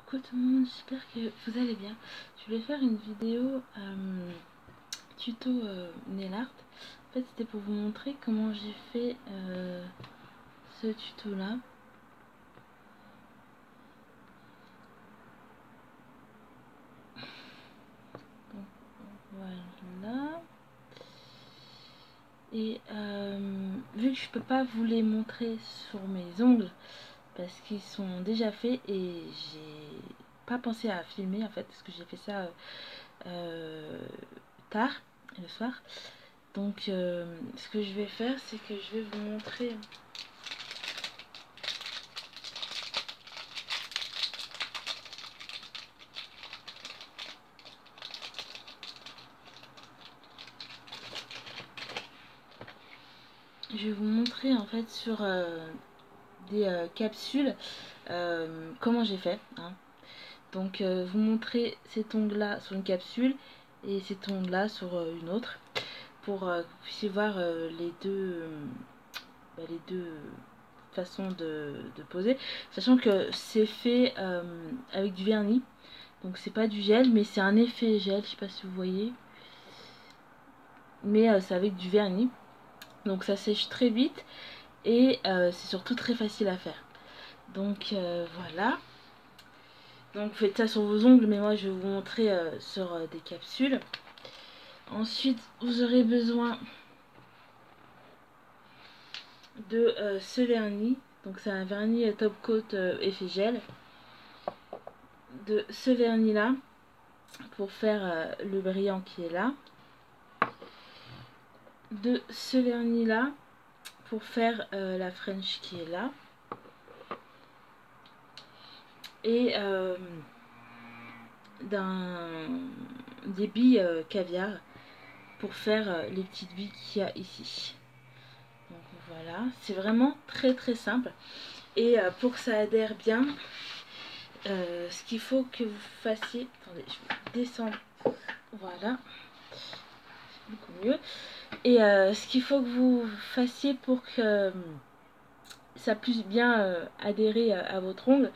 Coucou tout le monde, j'espère que vous allez bien. Je voulais faire une vidéo tuto nail art. En fait, c'était pour vous montrer comment j'ai fait ce tuto là. Donc, voilà. Et vu que je peux pas vous les montrer sur mes ongles parce qu'ils sont déjà faits et j'ai pas pensé à filmer en fait parce que j'ai fait ça tard le soir. Donc ce que je vais faire, c'est que je vais vous montrer en fait sur des capsules comment j'ai fait hein. Donc vous montrer cet ongle là sur une capsule et cet ongle là sur une autre pour que vous puissiez voir les deux façons de poser, sachant que c'est fait avec du vernis, donc c'est pas du gel mais c'est un effet gel, je sais pas si vous voyez, mais c'est avec du vernis, donc ça sèche très vite et c'est surtout très facile à faire. Donc voilà, donc vous faites ça sur vos ongles, mais moi je vais vous montrer sur des capsules. Ensuite vous aurez besoin de ce vernis, donc c'est un vernis top coat effet gel, de ce vernis là pour faire le brillant qui est là, de ce vernis là pour faire la French qui est là, et des billes caviar pour faire les petites billes qu'il y a ici. Donc voilà, c'est vraiment très très simple. Et pour que ça adhère bien, ce qu'il faut que vous fassiez, attendez, je vais descendre, voilà, beaucoup mieux. Et ce qu'il faut que vous fassiez pour que ça puisse bien adhérer à votre ongle,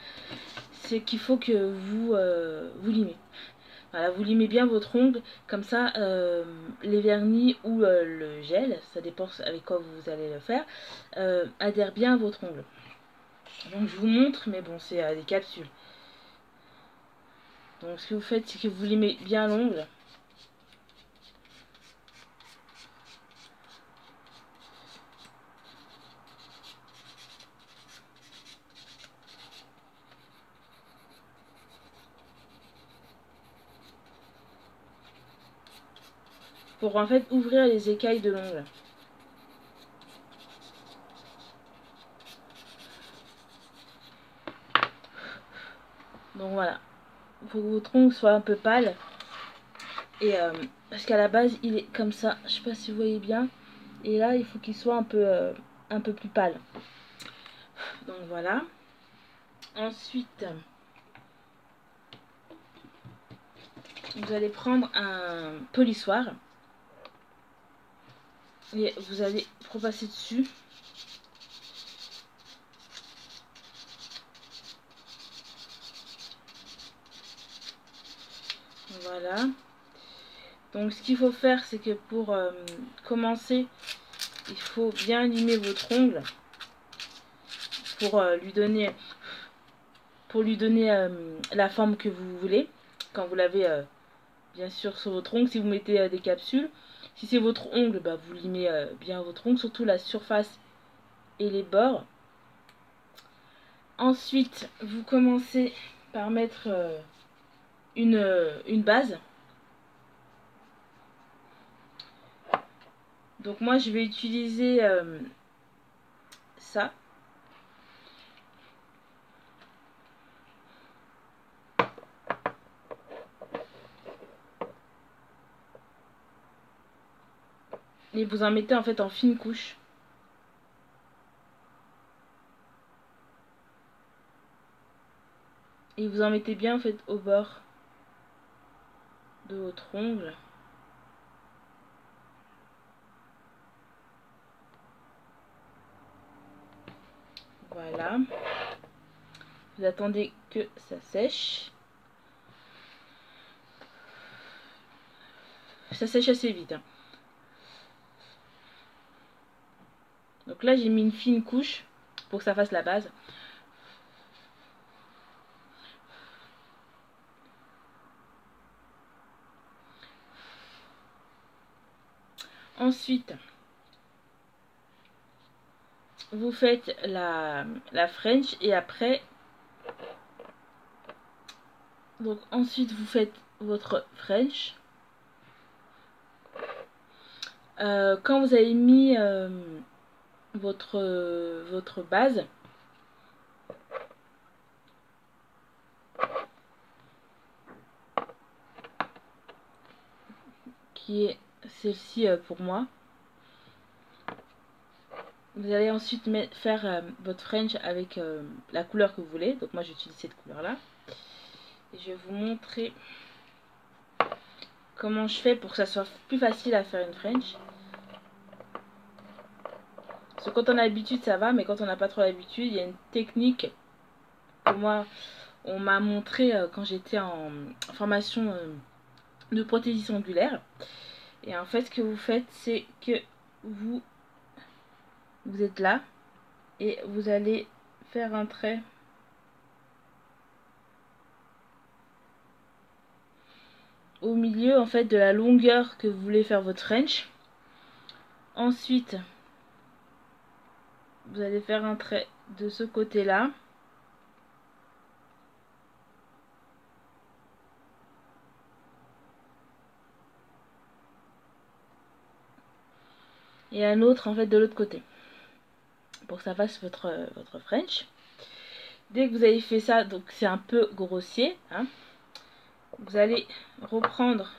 c'est qu'il faut que vous limez. Voilà, vous limez bien votre ongle, comme ça les vernis ou le gel, ça dépend avec quoi vous allez le faire, adhère bien à votre ongle. Donc je vous montre, mais bon, c'est des capsules. Donc ce que vous faites, c'est que vous limez bien l'ongle. Pour en fait ouvrir les écailles de l'ongle. Donc voilà, il faut que votre ongle soit un peu pâle. Et parce qu'à la base il est comme ça, je sais pas si vous voyez bien. Et là il faut qu'il soit un peu plus pâle. Donc voilà. Ensuite, vous allez prendre un polissoir et vous allez repasser dessus. Voilà. Donc ce qu'il faut faire, c'est que pour commencer, il faut bien limer votre ongle pour lui donner la forme que vous voulez quand vous l'avez bien sûr sur votre ongle. Si vous mettez des capsules, si c'est votre ongle, bah, vous limez bien votre ongle, surtout la surface et les bords. Ensuite, vous commencez par mettre une base. Donc moi je vais utiliser ça. Et vous en mettez en fait en fine couche. Et vous en mettez bien en fait au bord de votre ongle. Voilà. Vous attendez que ça sèche. Ça sèche assez vite. Hein. Donc là, j'ai mis une fine couche pour que ça fasse la base. Ensuite, vous faites la French et après, donc ensuite vous faites votre French. Quand vous avez mis votre base, qui est celle-ci pour moi, vous allez ensuite faire votre French avec la couleur que vous voulez. Donc moi j'utilise cette couleur là. Et je vais vous montrer comment je fais pour que ça soit plus facile à faire une French. Parce que quand on a l'habitude ça va, mais quand on n'a pas trop l'habitude, il y a une technique que moi on m'a montré quand j'étais en formation de prothésie angulaire. Et en fait ce que vous faites, c'est que vous êtes là et vous allez faire un trait au milieu en fait de la longueur que vous voulez faire votre French. Ensuite vous allez faire un trait de ce côté là et un autre en fait de l'autre côté pour que ça fasse votre French. Dès que vous avez fait ça, donc c'est un peu grossier, hein, vous allez reprendre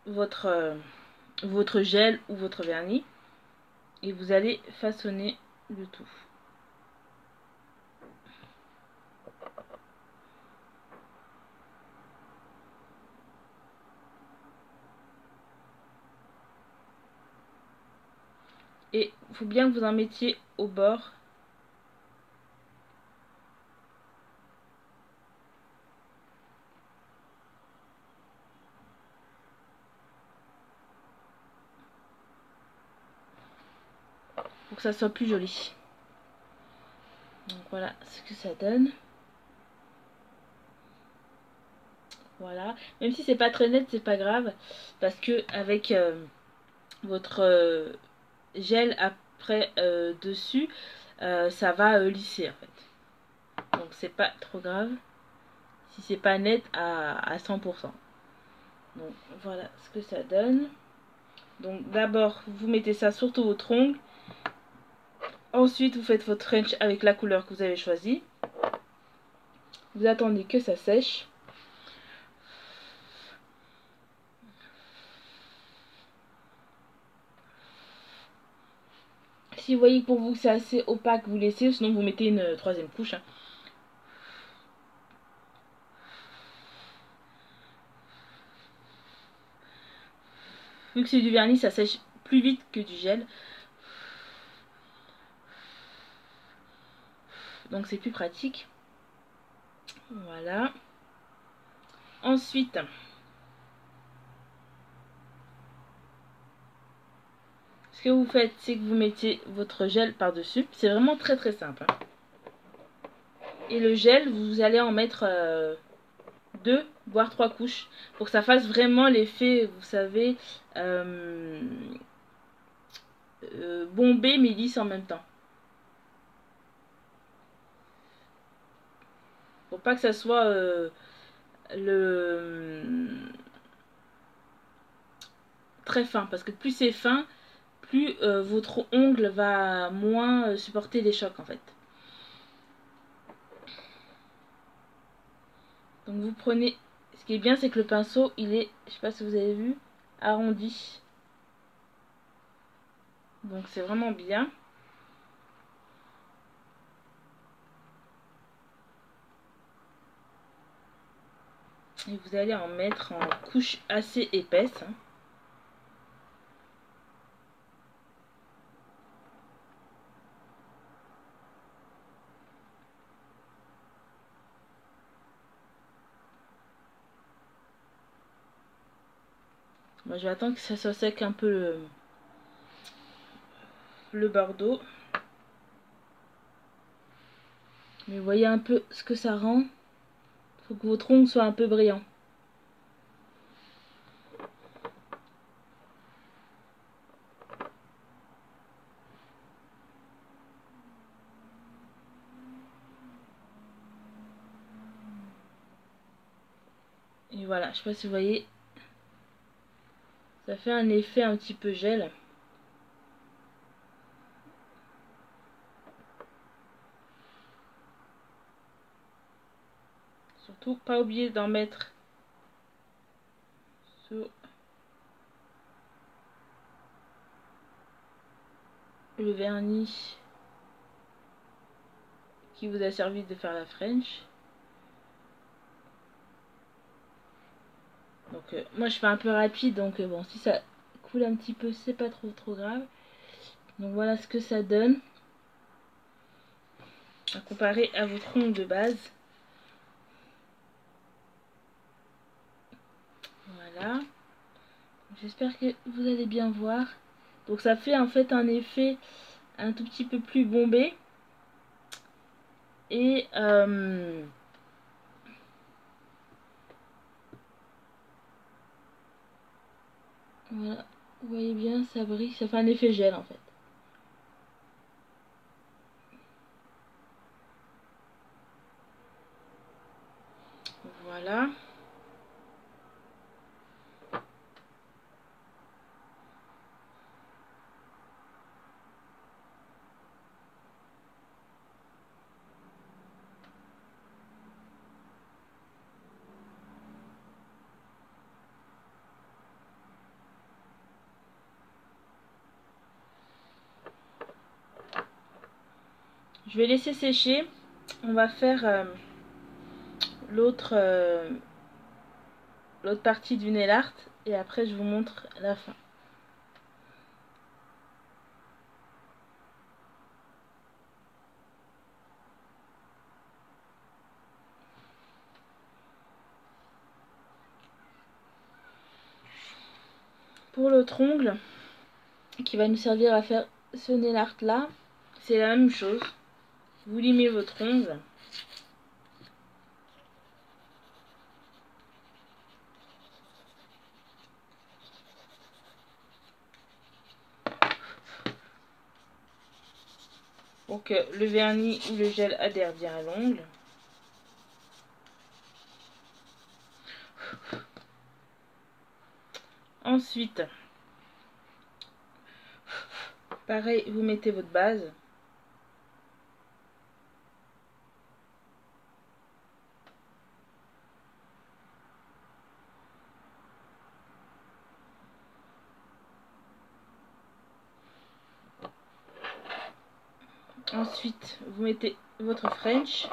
votre gel ou votre vernis et vous allez façonner le tout. Et il faut bien que vous en mettiez au bord. Pour que ça soit plus joli. Donc voilà ce que ça donne. Voilà. Même si c'est pas très net, c'est pas grave. Parce que avec votre gel après dessus, ça va lisser en fait. Donc c'est pas trop grave si c'est pas net à 100%. Donc voilà ce que ça donne. Donc d'abord vous mettez ça sur tout votre ongle. Ensuite vous faites votre French avec la couleur que vous avez choisie. Vous attendez que ça sèche. Si vous voyez que pour vous c'est assez opaque, vous laissez, sinon vous mettez une troisième couche. Hein. Vu que c'est du vernis, ça sèche plus vite que du gel. Donc c'est plus pratique. Voilà. Ensuite, ce que vous faites, c'est que vous mettez votre gel par-dessus. C'est vraiment très très simple. Hein. Et le gel, vous allez en mettre 2 voire 3 couches pour que ça fasse vraiment l'effet, vous savez, bombé mais lisse en même temps. Pour pas que ça soit très fin, parce que plus c'est fin, plus votre ongle va moins supporter les chocs en fait. Donc vous prenez, ce qui est bien c'est que le pinceau il est, je sais pas si vous avez vu, arrondi. Donc c'est vraiment bien. Et vous allez en mettre en couche assez épaisse. Hein. Moi, je vais attendre que ça soit sec un peu le bordeaux. Mais vous voyez un peu ce que ça rend. Il faut que votre ongle soit un peu brillant. Et voilà, je sais pas si vous voyez, ça fait un effet un petit peu gel. Surtout, pas oublier d'en mettre sur le vernis qui vous a servi de faire la French. Donc moi je fais un peu rapide, donc bon, si ça coule un petit peu, c'est pas trop grave. Donc voilà ce que ça donne à comparer à votre ongle de base. Voilà. J'espère que vous allez bien voir. Donc ça fait en fait un effet un tout petit peu plus bombé. Et voilà, vous voyez bien, ça brille, ça fait un effet gel en fait. Voilà. Je vais laisser sécher. On va faire l'autre partie du nail art et après je vous montre la fin. Pour l'autre ongle qui va nous servir à faire ce nail art là, c'est la même chose. Vous limez votre ongle. Pour que le vernis ou le gel adhère bien à l'ongle. Ensuite, pareil, vous mettez votre base. Ensuite, vous mettez votre French.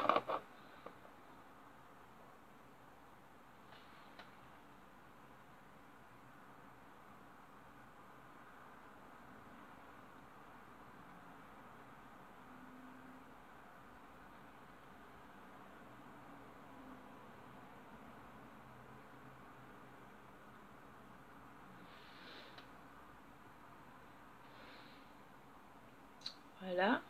Voilà.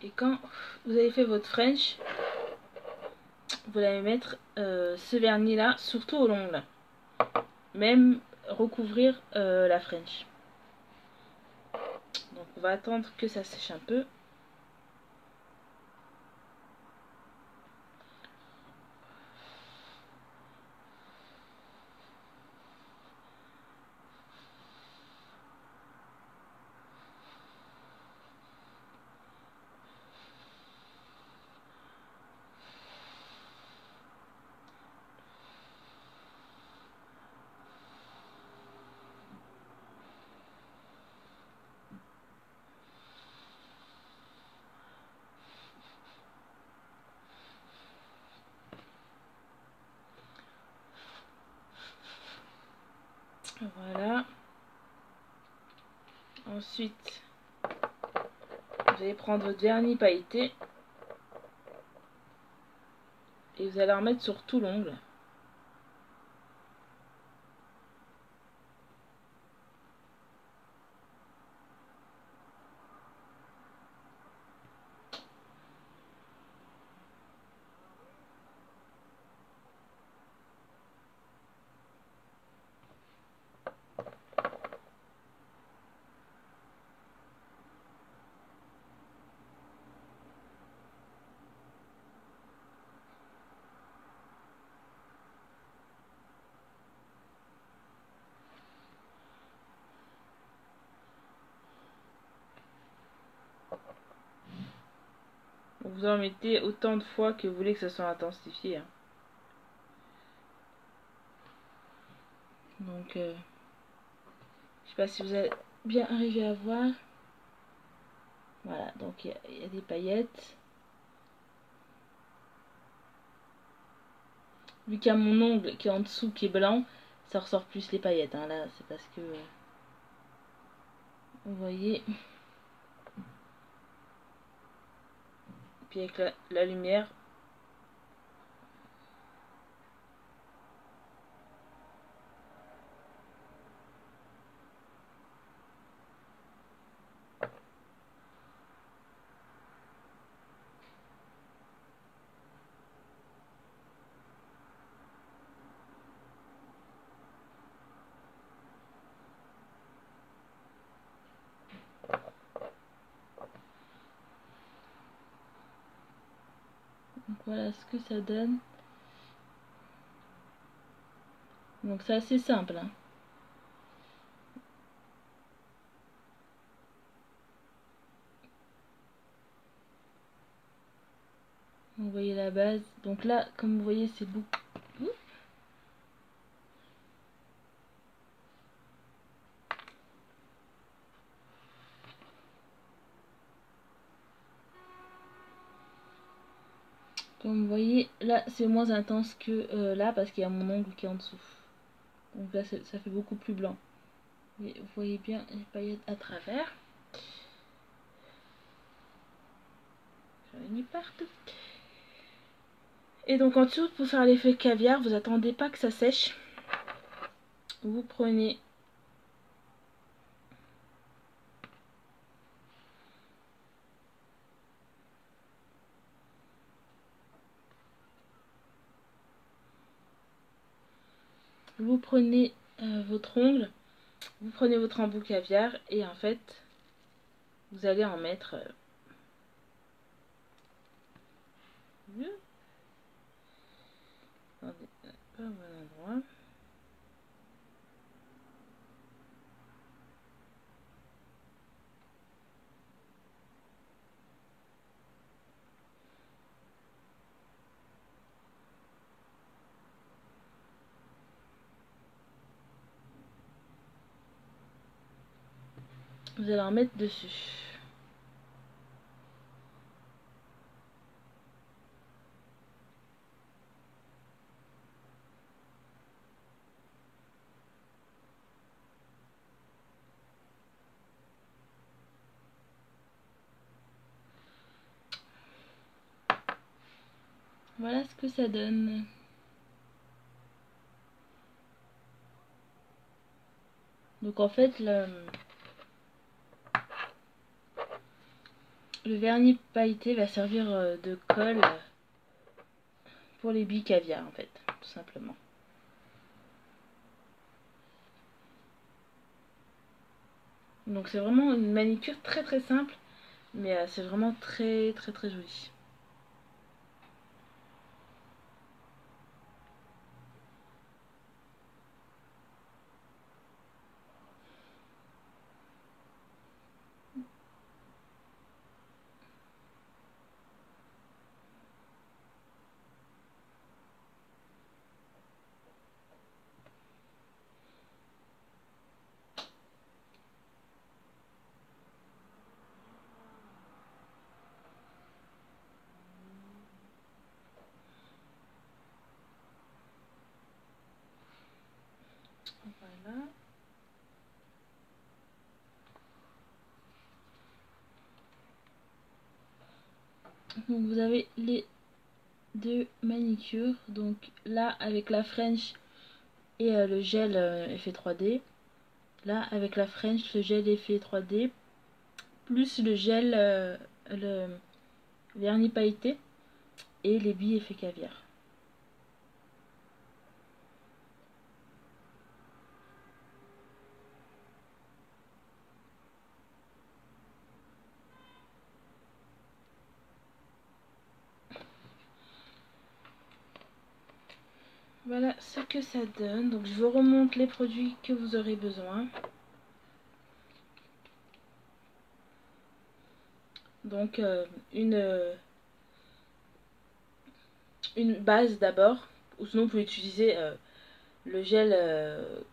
Et quand vous avez fait votre French, vous allez mettre ce vernis là, surtout au l'ongle. Même recouvrir la French. Donc on va attendre que ça sèche un peu. Voilà. Ensuite, vous allez prendre votre vernis pailleté et vous allez en mettre sur tout l'ongle. Vous en mettez autant de fois que vous voulez que ça soit intensifié. Hein. Donc, je sais pas si vous avez bien arrivé à voir. Voilà, donc il y a des paillettes. Vu qu'il y a mon ongle qui est en dessous, qui est blanc, ça ressort plus les paillettes. Hein. Là, c'est parce que... vous voyez. Puis avec la lumière. Donc voilà ce que ça donne. Donc c'est assez simple. Hein. Vous voyez la base. Donc là, comme vous voyez, c'est beaucoup. Comme vous voyez, là c'est moins intense que là parce qu'il y a mon ongle qui est en dessous. Donc là ça fait beaucoup plus blanc. Et vous voyez bien les paillettes à travers. J'en ai mis partout. Et donc en dessous, pour faire l'effet caviar, vous attendez pas que ça sèche. Vous prenez votre ongle, vous prenez votre embout caviar et en fait vous allez en mettre pas au bon endroit. Vous allez en mettre dessus. Voilà ce que ça donne. Donc en fait le vernis pailleté va servir de colle pour les billes caviar en fait, tout simplement. Donc c'est vraiment une manicure très très simple, mais c'est vraiment très très très joli. Voilà. Donc vous avez les deux manicures, donc là avec la French et le gel effet 3D, là avec la French, le gel effet 3D, plus le gel, le vernis pailleté et les billes effet caviar. Voilà ce que ça donne. Donc je vous remonte les produits que vous aurez besoin. Donc une base d'abord, ou sinon vous pouvez utiliser le gel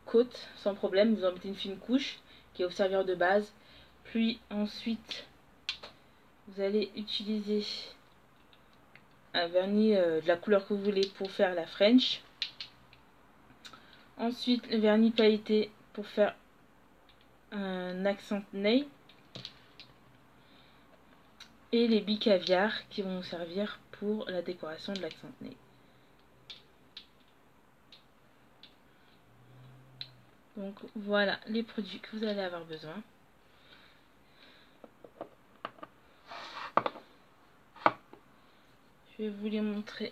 côte sans problème. Vous en mettez une fine couche qui va vous servir de base. Puis ensuite vous allez utiliser un vernis de la couleur que vous voulez pour faire la French. Ensuite le vernis pailleté pour faire un accent nail. Et les billes caviar qui vont nous servir pour la décoration de l'accent nail. Donc voilà les produits que vous allez avoir besoin. Je vais vous les montrer